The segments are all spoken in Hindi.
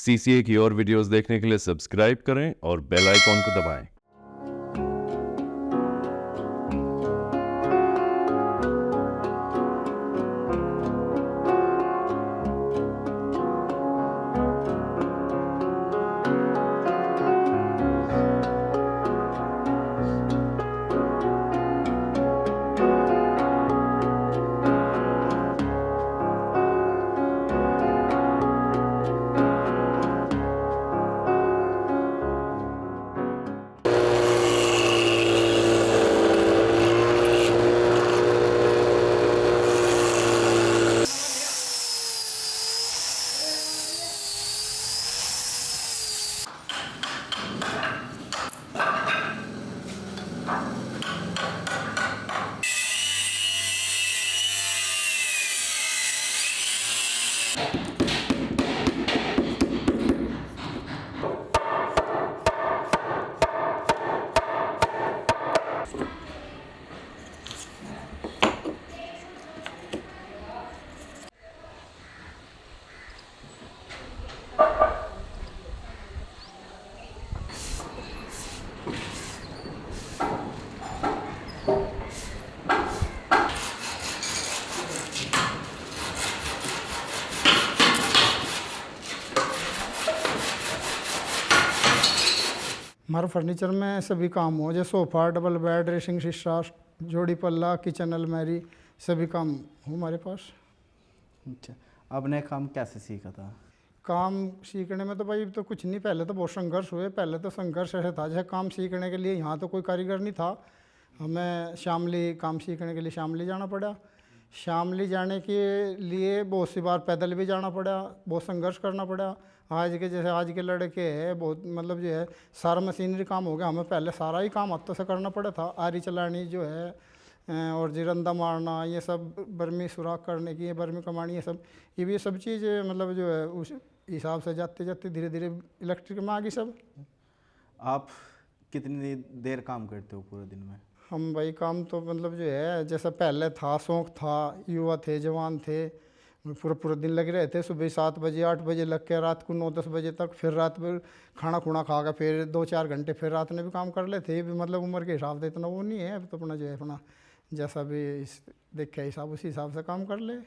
सीसीए की और वीडियोस देखने के लिए सब्सक्राइब करें और बेल आइकॉन को दबाएं। हमारा फर्नीचर में सभी काम हो, जैसे सोफ़ा, डबल बेड, ड्रेसिंग शीशा, जोड़ी पल्ला, किचन अलमारी, सभी काम हो हमारे पास। अच्छा, आपने काम कैसे सीखा था? काम सीखने में तो भाई तो कुछ नहीं, पहले तो बहुत संघर्ष हुए। पहले तो संघर्ष ऐसा था, जैसे काम सीखने के लिए यहाँ तो कोई कारीगर नहीं था, हमें शामली काम सीखने के लिए शामली जाना पड़ा। शामली जाने के लिए बहुत सी बार पैदल भी जाना पड़ा, बहुत संघर्ष करना पड़ा। आज के जैसे आज के लड़के हैं बहुत मतलब जो है सारा मशीनरी काम हो गया, हमें पहले सारा ही काम हाथों से करना पड़ा था। आरी चलानी जो है और जिरंदा मारना, ये सब बर्मी सुराख करने की, ये बर्मी कमानी, ये सब चीज़ मतलब जो है उस हिसाब से जाते जाते धीरे धीरे इलेक्ट्रिक में आ गई सब। आप कितनी देर काम करते हो पूरे दिन में? हम भाई काम तो मतलब जो है जैसा पहले था, शौक था, युवा थे, जवान थे, पूरा पूरा दिन लगे रहे थे। सुबह 7 बजे 8 बजे लग के रात को 9-10 बजे तक, फिर रात में खाना खुना खा के फिर 2-4 घंटे फिर रात में भी काम कर लेते। ये भी मतलब उम्र के हिसाब से इतना वो नहीं है, अब तो अपना जो है अपना जैसा भी देखे हिसाब उसी हिसाब से काम कर ले।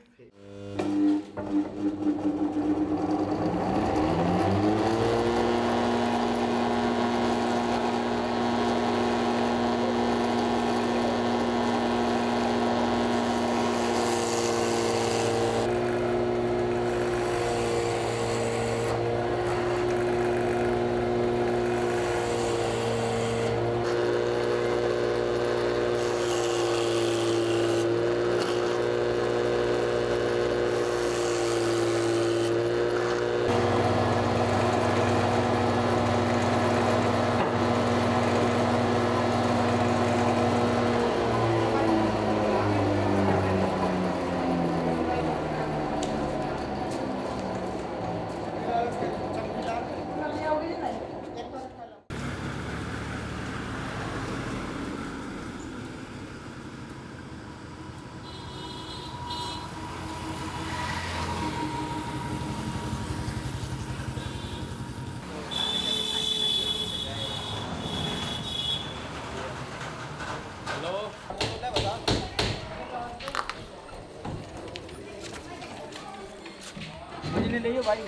बिजली ले भाई।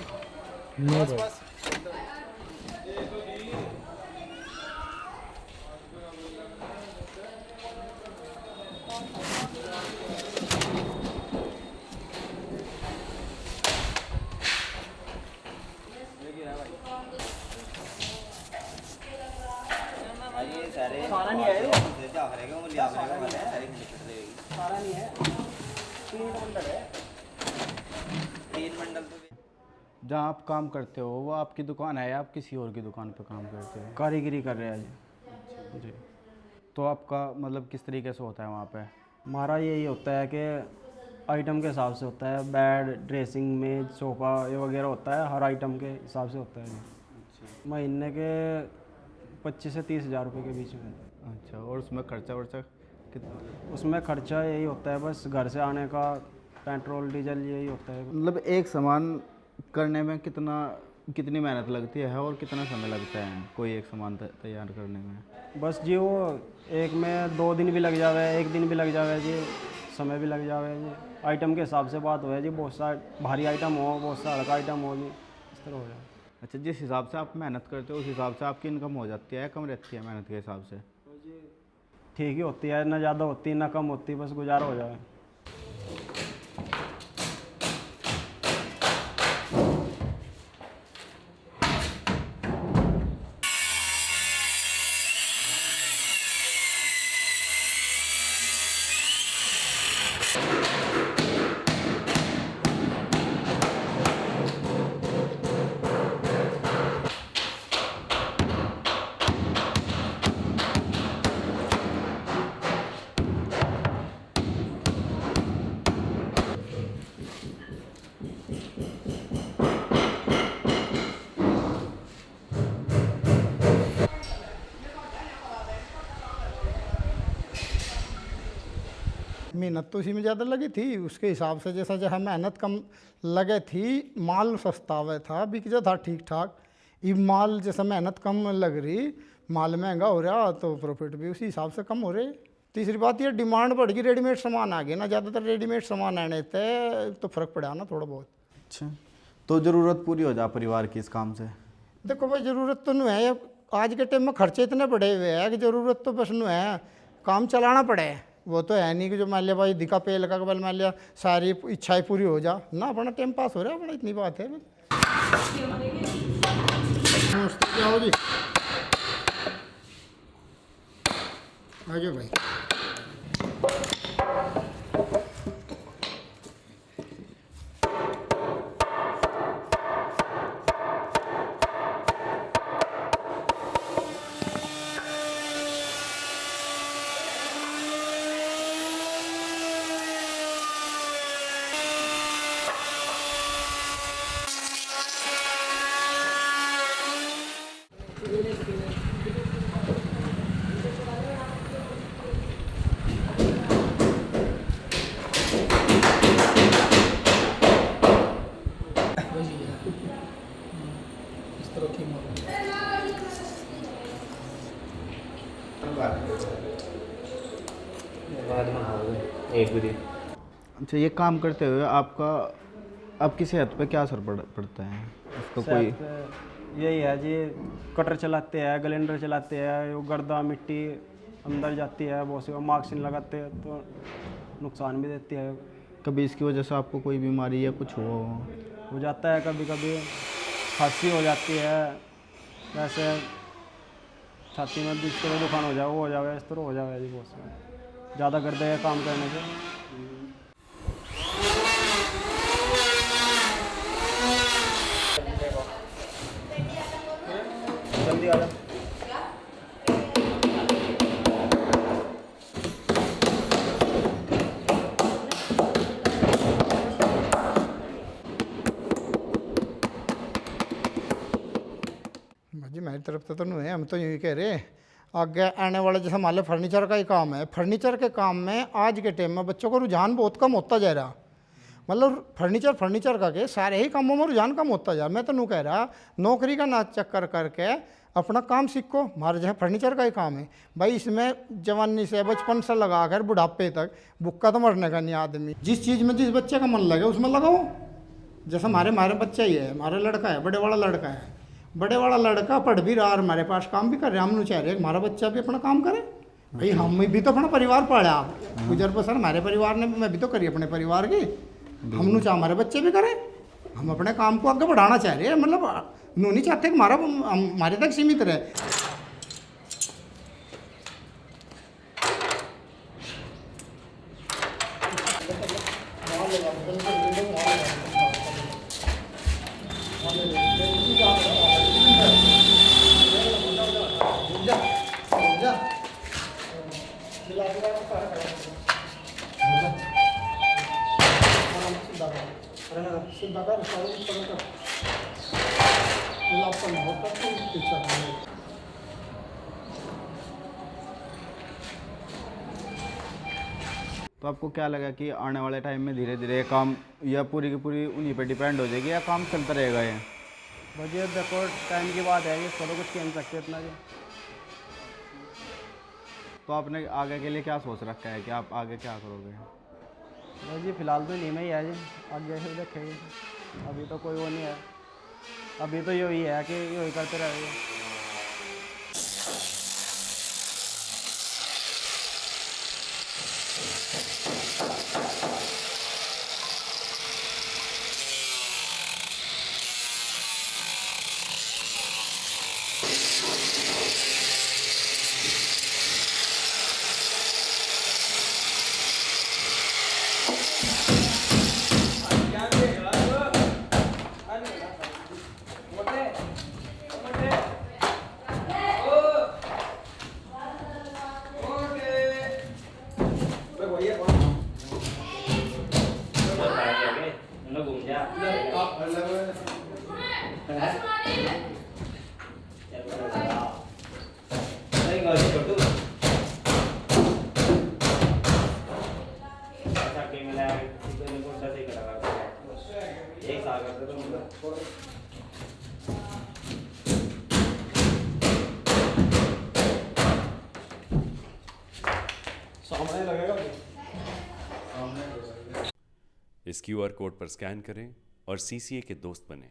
बस बस सारा नहीं है, सारा नहीं है, 3 मंडल है। 3 मंडल तो जहाँ आप काम करते हो वो आपकी दुकान है या आप किसी और की दुकान पे काम करते हो? कारीगरी कर रहे हैं जी। जी, तो आपका मतलब किस तरीके से होता है वहाँ पे? हमारा यही होता है कि आइटम के हिसाब से होता है, बेड, ड्रेसिंग, मेज, सोफ़ा ये वगैरह होता है, हर आइटम के हिसाब से होता है जी। महीने के 25 से 30 हज़ार रुपये के बीच में। अच्छा, और उसमें खर्चा वर्चा कितना? उसमें खर्चा यही होता है बस घर से आने का, पेट्रोल डीजल यही होता है। मतलब एक सामान करने में कितना कितनी मेहनत लगती है और कितना समय लगता है कोई एक सामान तैयार करने में? बस जी वो एक में 2 दिन भी लग जावे, 1 दिन भी लग जावे जी, समय भी लग जावे जी। आइटम के हिसाब से बात हो जी, बहुत सा भारी आइटम हो, बहुत सा हल्का आइटम हो जी, इस तरह हो जाए। अच्छा, जिस हिसाब से आप मेहनत करते हो उस हिसाब से आपकी इनकम हो जाती है, कम रहती है मेहनत के हिसाब से? ठीक ही होती है, ना ज़्यादा होती ना कम होती, बस गुजारा हो जाए। मेहनत तो इसी में ज़्यादा लगी थी, उसके हिसाब से जैसा जहाँ मेहनत कम लगे थी, माल सस्ता हुआ था, बिक जा था ठीक ठाक। ये माल जैसा मेहनत कम लग रही, माल महंगा हो रहा तो प्रॉफिट भी उसी हिसाब से कम हो रहे। तीसरी बात ये डिमांड बढ़ गई, रेडीमेड सामान आ गया ना, ज़्यादातर रेडीमेड सामान आने थे तो फ़र्क पड़ा ना थोड़ा बहुत। अच्छा, तो ज़रूरत पूरी हो जा परिवार की इस काम से? देखो भाई ज़रूरत तो नहीं है, आज के टाइम में खर्चे इतने बढ़े हुए हैं कि ज़रूरत तो बस नहीं है, काम चलाना पड़े। वो तो है नहीं कि जो मान लिया भाई दिखा पे लगा के मान लिया सारी इच्छाएं पूरी हो जा ना, अपना टाइम पास हो रहा है अपना, इतनी बात है। नमस्ते, क्या हो जी, आ जाओ भाई। अच्छा, ये काम करते हुए आपकी सेहत पे क्या असर पड़ता है? इसका कोई सेहत पे यही है जी, कटर चलाते हैं, ग्राइंडर चलाते हैं, वो गर्दा मिट्टी अंदर जाती है, बहुत सी मार्क्सिन लगाते हैं तो नुकसान भी देती है। कभी इसकी वजह से आपको कोई बीमारी या कुछ हो जाता है, कभी कभी खांसी हो जाती है, वैसे छाती में भी इस तरह दुखान हो जाए, वो हो जाए, इस तरह हो जाए जी, बहुत से ज़्यादा गर्दे है काम करने से। जल्दी आ जा। भाजी मेरी तरफ से तो नहीं है, हम तो यूँ ही कह रहे आगे आने वाले जैसे मान लो फर्नीचर का ही काम है, फर्नीचर के काम में आज के टाइम में बच्चों का रुझान बहुत कम होता जा रहा। मतलब फर्नीचर का के सारे ही कामों में रुझान कम होता जा। मैं तो नहीं कह रहा नौकरी का ना चक्कर करके अपना काम सीखो, हमारे जहाँ फर्नीचर का ही काम है भाई, इसमें जवानी से बचपन से लगा कर बुढ़ापे तक भूखा तो मरने का नहीं आदमी। जिस चीज़ में जिस बच्चे का मन लगे उसमें लगाओ। जैसा हमारे बच्चा ही है, हमारा लड़का है, बड़े वाला लड़का है, बड़े वाला लड़का पढ़ भी रहा और हमारे पास काम भी कर रहे, हम चाह रहे हमारा बच्चा भी अपना काम करे। भाई हम भी तो अपना परिवार पाला, गुजर बसर हमारे परिवार ने, मैं भी तो करी अपने परिवार की, हम चाह हमारे बच्चे भी करें। हम अपने काम को आगे बढ़ाना चाह रहे हैं, मतलब नू नहीं चाहते कि हमारे तक सीमित रहे। तो आपको क्या लगा कि आने वाले टाइम में धीरे धीरे काम या पूरी की पूरी उन्हीं पे डिपेंड हो जाएगी या काम चलता रहेगा ये? भाई ये देखो टाइम की बात है, इसको तो कुछ कह नहीं सकते इतना जी। तो आपने आगे के लिए क्या सोच रखा है कि आप आगे क्या करोगे? भाई जी फिलहाल तो नहीं में ही है जी, आगे फिर देखेंगे। अभी तो कोई वो नहीं है, अभी तो यही है कि यही करते रहेंगे। इस QR कोड पर स्कैन करें और CCA के दोस्त बनें।